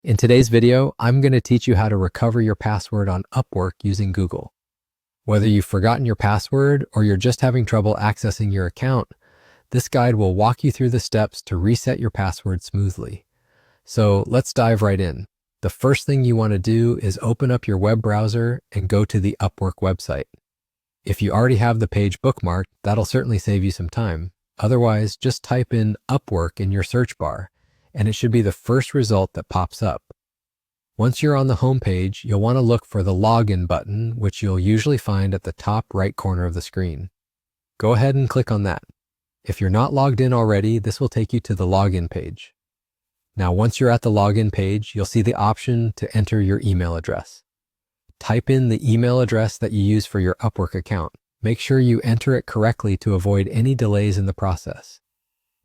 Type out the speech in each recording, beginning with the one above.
In today's video, I'm going to teach you how to recover your password on Upwork using Google. Whether you've forgotten your password or you're just having trouble accessing your account, this guide will walk you through the steps to reset your password smoothly. So let's dive right in. The first thing you want to do is open up your web browser and go to the Upwork website. If you already have the page bookmarked, that'll certainly save you some time. Otherwise, just type in Upwork in your search bar, and it should be the first result that pops up. Once you're on the home page, you'll want to look for the login button, which you'll usually find at the top right corner of the screen. Go ahead and click on that. If you're not logged in already, this will take you to the login page. Now, once you're at the login page, you'll see the option to enter your email address. Type in the email address that you use for your Upwork account. Make sure you enter it correctly to avoid any delays in the process.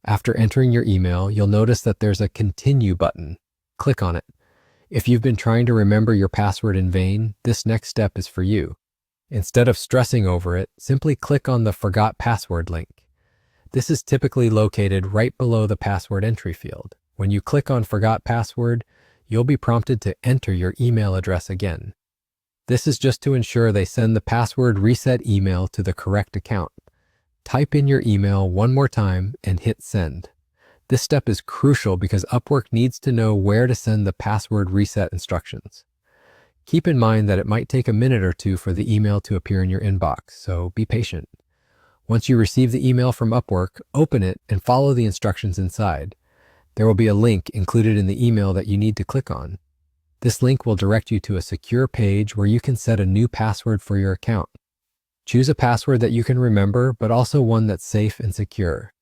After entering your email, you'll notice that there's a Continue button. Click on it. If you've been trying to remember your password in vain, this next step is for you. Instead of stressing over it, simply click on the Forgot Password link. This is typically located right below the password entry field. When you click on Forgot Password, you'll be prompted to enter your email address again. This is just to ensure they send the password reset email to the correct account. Type in your email one more time and hit send. This step is crucial because Upwork needs to know where to send the password reset instructions. Keep in mind that it might take a minute or two for the email to appear in your inbox, so be patient. Once you receive the email from Upwork, open it and follow the instructions inside. There will be a link included in the email that you need to click on. This link will direct you to a secure page where you can set a new password for your account. Choose a password that you can remember, but also one that's safe and secure.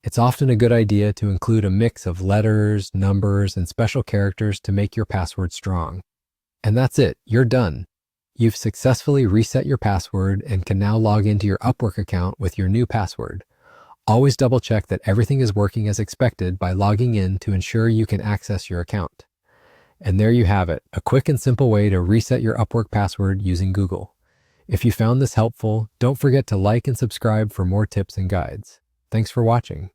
It's often a good idea to include a mix of letters, numbers, and special characters to make your password strong. And that's it, you're done. You've successfully reset your password and can now log into your Upwork account with your new password. Always double check that everything is working as expected by logging in to ensure you can access your account. And there you have it, a quick and simple way to reset your Upwork password using Google. If you found this helpful, don't forget to like and subscribe for more tips and guides. Thanks for watching.